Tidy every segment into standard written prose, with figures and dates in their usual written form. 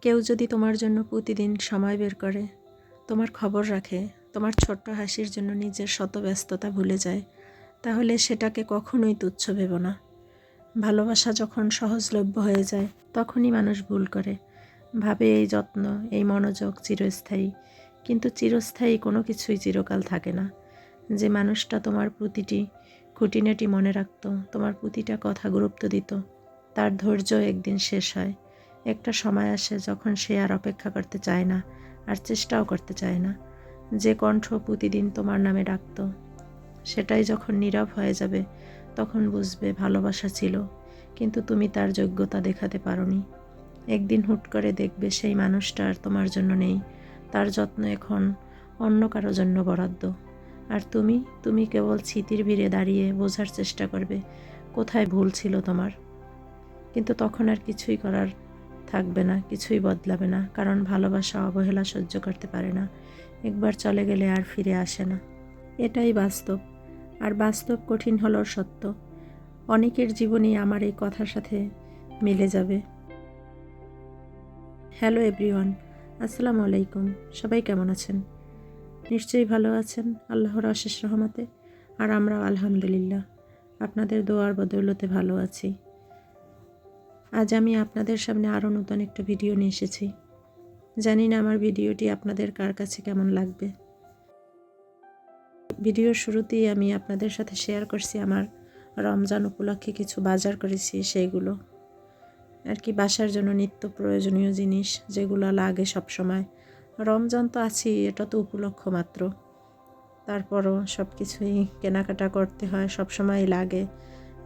কেউ যদি তোমার জন্য প্রতিদিন সময় বের করে, তোমার খবর রাখে, তোমার ছোট্ট হাসির জন্য নিজের শত ব্যস্ততা ভুলে যায়, তাহলে সেটাকে কখনোই তুচ্ছ ভেবো না। ভালোবাসা যখন সহজলভ্য হয়ে যায় তখনই মানুষ ভুল করে, ভাবে এই যত্ন, এই মনোযোগ চিরস্থায়ী। কিন্তু চিরস্থায়ী কোনো কিছুই চিরকাল থাকে না। যে মানুষটা তোমার প্রতিটি খুঁটিনাটি মনে রাখত, তোমার প্রতিটা কথা গুরুত্ব দিত, তার ধৈর্য একদিন শেষ হয়। একটা সময় আসে যখন সে আর অপেক্ষা করতে চায় না, আর চেষ্টাও করতে চায় না। যে কণ্ঠ প্রতিদিন তোমার নামে ডাকত, সেটাই যখন নীরব হয়ে যাবে, তখন বুঝবে ভালোবাসা ছিল, কিন্তু তুমি তার যোগ্যতা দেখাতে পারোনি। একদিন হুট করে দেখবে সেই মানুষটা আর তোমার জন্য নেই, তার যত্ন এখন অন্য কারো জন্য বরাদ্দ। আর তুমি কেবল স্মৃতির ভিড়ে দাঁড়িয়ে বোঝার চেষ্টা করবে কোথায় ভুল ছিল তোমার। কিন্তু তখন আর কিছুই করার থাকবে না, কিছুই বদলাবে না, কারণ ভালোবাসা অবহেলা সহ্য করতে পারে না। একবার চলে গেলে আর ফিরে আসে না। এটাই বাস্তব। আর বাস্তব কঠিন হলেও সত্য। অনেকের জীবনেই আমার এই কথার সাথে মিলে যাবে। হ্যালো এভরিওয়ান, আসসালামু আলাইকুম। সবাই কেমন আছেন? নিশ্চয়ই ভালো আছেন, আল্লাহর অশেষ রহমতে। আর আমরাও আলহামদুলিল্লাহ আপনাদের দোয়ার বদৌলতে ভালো আছি। আজ আমি আপনাদের সামনে আরও নতুন একটা ভিডিও নিয়ে এসেছি। জানি না আমার ভিডিওটি আপনাদের কার কাছে কেমন লাগবে। ভিডিওর শুরুতেই আমি আপনাদের সাথে শেয়ার করছি আমার রমজান উপলক্ষে কিছু বাজার করেছি, সেইগুলো আর কি বাসার জন্য নিত্য প্রয়োজনীয় জিনিস যেগুলো লাগে সব সময়। রমজান তো আছেই, এটা তো উপলক্ষ মাত্র, তারপরও সব কিছুই কেনাকাটা করতে হয়, সব সময়ই লাগে।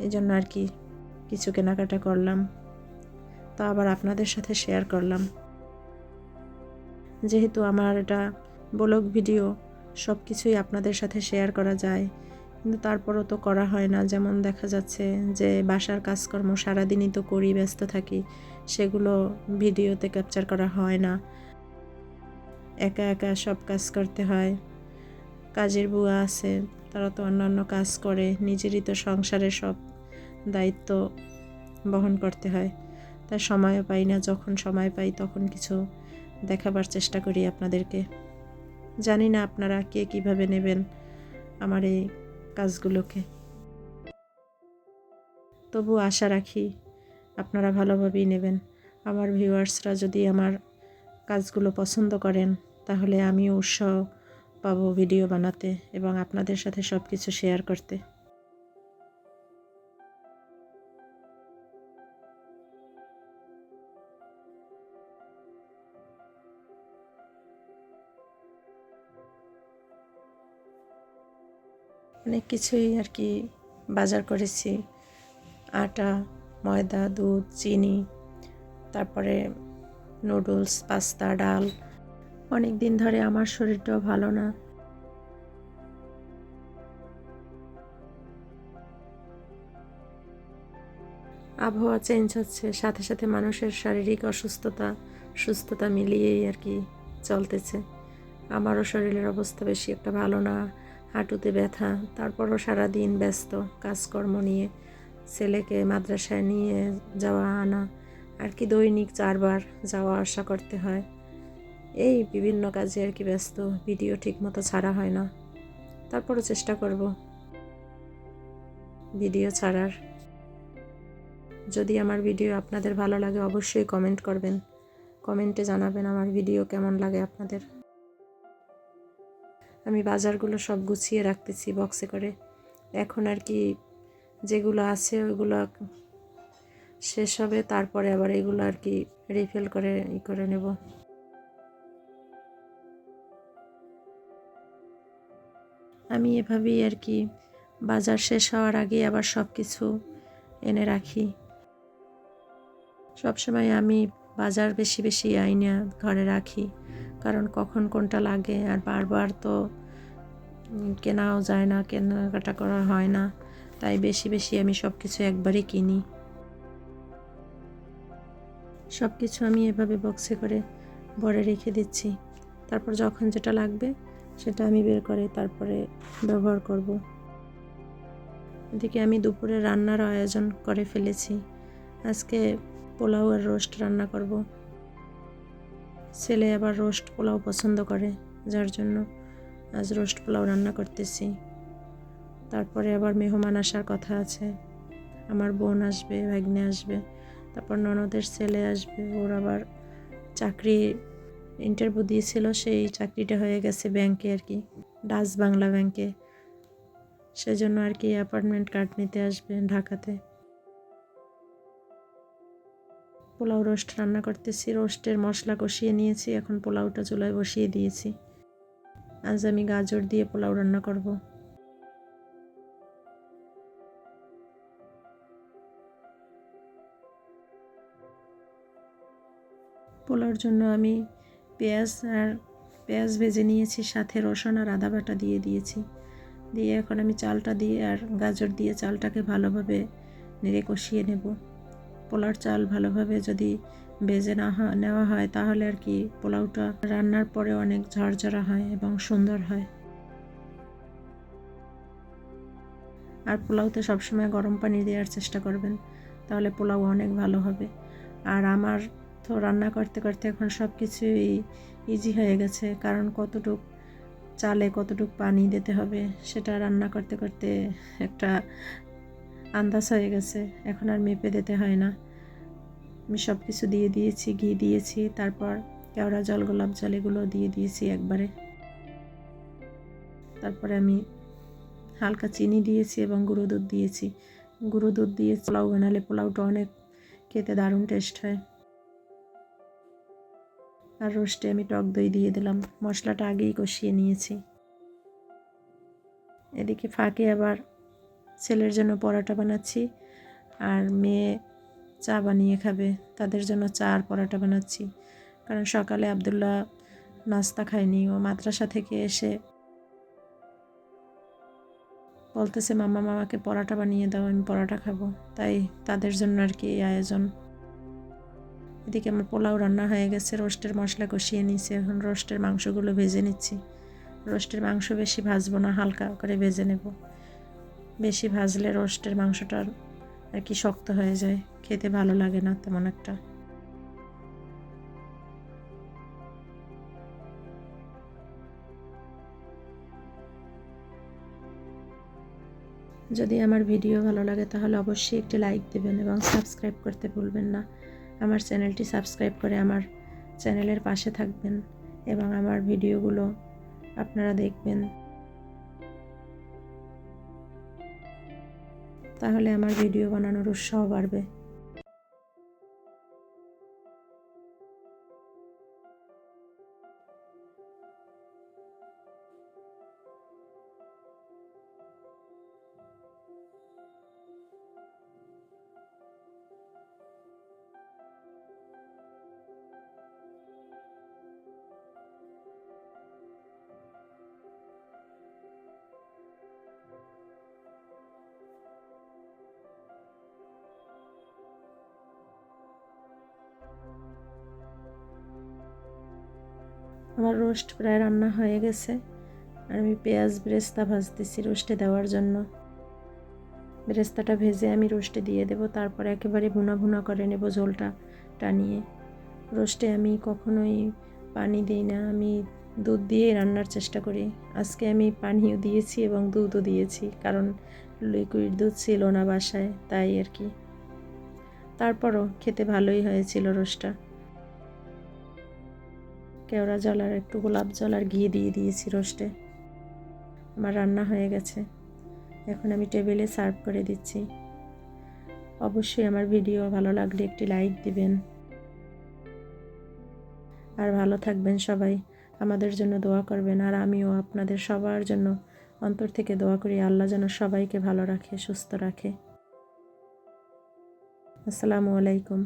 এই জন্য আর কি কিছু কেনাকাটা করলাম, তা আবার আপনাদের সাথে শেয়ার করলাম। যেহেতু আমার এটা ব্লগ ভিডিও, সব কিছুই আপনাদের সাথে শেয়ার করা যায়, কিন্তু তারপরও তো করা হয় না। যেমন দেখা যাচ্ছে যে বাসার কাজকর্ম সারাদিনই তো করি, ব্যস্ত থাকি, সেগুলো ভিডিওতে ক্যাপচার করা হয় না। একা একা সব কাজ করতে হয়। কাজের বুয়া আছে, তারা তো অন্যান্য কাজ করে, নিজেরই তো সংসারের সব দায়িত্ব বহন করতে হয়, তাই সময়ও পাই না। যখন সময় পাই তখন কিছু দেখাবার চেষ্টা করি আপনাদেরকে। জানি না আপনারা কে কিভাবে নেবেন আমার এই কাজগুলোকে, তবু আশা রাখি আপনারা ভালোভাবেই নেবেন। আমার ভিউয়ার্সরা যদি আমার কাজগুলো পছন্দ করেন, তাহলে আমিও উৎসাহ পাবো ভিডিও বানাতে এবং আপনাদের সাথে সব কিছু শেয়ার করতে। অনেক কিছুই আর কি বাজার করেছি। আটা, ময়দা, দুধ, চিনি, তারপরে নুডলস, পাস্তা, ডাল। অনেক দিন ধরে আমার শরীরটাও ভালো না। আবহাওয়া চেঞ্জ হচ্ছে, সাথে সাথে মানুষের শারীরিক অসুস্থতা সুস্থতা মিলিয়েই আর কি চলতেছে। আমারও শরীরের অবস্থা বেশি একটা ভালো না, হাঁটুতে ব্যথা। তারপরও সারাদিন ব্যস্ত কাজকর্ম নিয়ে, ছেলেকে মাদ্রাসায় নিয়ে যাওয়া আনা, আর কি দৈনিক 4 বার যাওয়া আসা করতে হয়। এই বিভিন্ন কাজে আর কি ব্যস্ত, ভিডিও ঠিকমতো ছাড়া হয় না। তারপরও চেষ্টা করব ভিডিও ছাড়ার। যদি আমার ভিডিও আপনাদের ভালো লাগে অবশ্যই কমেন্ট করবেন, কমেন্টে জানাবেন আমার ভিডিও কেমন লাগে আপনাদের। আমি বাজারগুলো সব গুছিয়ে রাখতেছি বক্সে করে। এখন আর কি যেগুলো আছে ওইগুলো শেষ হবে, তারপরে আবার এগুলো আর কি রিফিল করে নেব। আমি এভাবেই আর কি বাজার শেষ হওয়ার আগে আবার সব কিছু এনে রাখি। সবসময় আমি বাজার বেশি বেশি আইনা ঘরে রাখি, কারণ কখন কোনটা লাগে আর বারবার তো কেনাও যায় না, কেনাকাটা করা হয় না, তাই বেশি বেশি আমি সব কিছু একবারই কিনি। সব কিছু আমি এভাবে বক্সে করে ভরে রেখে দিচ্ছি, তারপর যখন যেটা লাগবে সেটা আমি বের করে তারপরে ব্যবহার করব। এদিকে আমি দুপুরে রান্নার আয়োজন করে ফেলেছি। আজকে পোলাও আর রোস্ট রান্না করব। ছেলে আবার রোস্ট পোলাও পছন্দ করে, যার জন্য আজ রোস্ট পোলাও রান্না করতেছি। তারপরে আবার মেহমান আসার কথা আছে, আমার বোন আসবে, ভাগ্নে আসবে, তারপর ননদের ছেলে আসবে। ওর আবার চাকরি ইন্টারভিউ দিয়েছিল, সেই চাকরিটা হয়ে গেছে ব্যাংকে আর কি, ডাচ বাংলা ব্যাংকে। সেজন্য আর কি অ্যাপয়েন্টমেন্ট কার্ড নিতে আসবে ঢাকাতে। পোলাও রোস্ট রান্না করতেছি, রোস্টের মশলা কষিয়ে নিয়েছি, এখন পোলাওটা চুলায় বসিয়ে দিয়েছি। আজ আমি গাজর দিয়ে পোলাও রান্না করব। পোলাওর জন্য আমি পেঁয়াজ ভেজে নিয়েছি, সাথে রসুন আর আদা বাটা দিয়ে দিয়েছি। দিয়ে এখন আমি চালটা দিয়ে আর গাজর দিয়ে চালটাকে ভালোভাবে নেড়ে কষিয়ে নেব। পোলাওর চাল ভালোভাবে যদি ভেজে নেওয়া হয় তাহলে আর কি পোলাওটা রান্নার পরে অনেক ঝরঝরা হয় এবং সুন্দর হয়। আর পোলাওতে সবসময় গরম পানি দেওয়ার চেষ্টা করবেন, তাহলে পোলাও অনেক ভালো হবে। আর আমার তো রান্না করতে করতে এখন সব কিছুই ইজি হয়ে গেছে, কারণ চালে কতটুক পানি দিতে হবে সেটা রান্না করতে করতে একটা আন্দাজ হয়ে গেছে, এখন আর মেপে দিতে হয় না। আমি সব কিছু দিয়ে দিয়েছি, ঘি দিয়েছি, তারপর কেওড়া জল, গোলাপ জল এগুলো দিয়ে দিয়েছি একবারে। তারপরে আমি হালকা চিনি দিয়েছি এবং গুঁড়ো দুধ দিয়েছি। গুঁড়ো দুধ দিয়ে পোলাও বানালে পোলাওটা অনেক খেতে দারুণ টেস্ট হয়। আর রোস্টে আমি টক দই দিয়ে দিলাম, মশলাটা আগেই কষিয়ে নিয়েছি। এদিকে ফাঁকে আবার ছেলের জন্য পরোটা বানাচ্ছি, আর মেয়ে চা বানিয়ে খাবে, তাদের জন্য চা আর পরোটা বানাচ্ছি। কারণ সকালে আব্দুল্লাহ নাস্তা খায়নি, ও মাদ্রাসা থেকে এসে বলতেছে মামাকে পরোটা বানিয়ে দাও, আমি পরোটা খাবো, তাই তাদের জন্য আর কি এই আয়োজন। এদিকে আমার পোলাও রান্না হয়ে গেছে, রোস্টের মশলা কষিয়ে নিয়েছি, এখন রোস্টের মাংসগুলো ভেজে নিচ্ছি। রোস্টের মাংস বেশি ভাজবো না, হালকা করে ভেজে নেব। বেশি ভাজলে রোস্টের মাংসটা আর কি শক্ত হয়ে যায়, খেতে ভালো লাগে না তেমন একটা। যদি আমার ভিডিও ভালো লাগে তাহলে অবশ্যই একটি লাইক দেবেন এবং সাবস্ক্রাইব করতে ভুলবেন না। আমার চ্যানেলটি সাবস্ক্রাইব করে আমার চ্যানেলের পাশে থাকবেন এবং আমার ভিডিওগুলো আপনারা দেখবেন, তাহলে আমার ভিডিও বানানোর উৎসাহ বাড়বে। আমার রোস্ট প্রায় রান্না হয়ে গেছে, আর আমি পেঁয়াজ বেরেস্তা ভাজতেছি রোস্টে দেওয়ার জন্য। বেরেস্তাটা ভেজে আমি রোস্টে দিয়ে দেব, তারপর একেবারে ভুনা ভুনা করে নেব ঝোলটা টানিয়ে। রোস্টে আমি কখনোই পানি দিই না, আমি দুধ দিয়েই রান্নার চেষ্টা করি। আজকে আমি পানিও দিয়েছি এবং দুধও দিয়েছি, কারণ লিকুইড দুধ ছিল না বাসায়, তাই আর কি। তারপরও খেতে ভালোই হয়েছিল রোস্টটা। কেওড়া জল আর একটু গোলাপ জল আর ঘি দিয়ে দিয়েছি রোস্টে। আমার রান্না হয়ে গেছে, এখন আমি টেবিলে সার্ভ করে দিচ্ছি। অবশ্যই আমার ভিডিও ভালো লাগলে একটি লাইক দিবেন, আর ভালো থাকবেন সবাই, আমাদের জন্য দোয়া করবেন। আর আমিও আপনাদের সবার জন্য অন্তর থেকে দোয়া করি, আল্লাহ যেন সবাইকে ভালো রাখে, সুস্থ রাখে। আসসালামু আলাইকুম।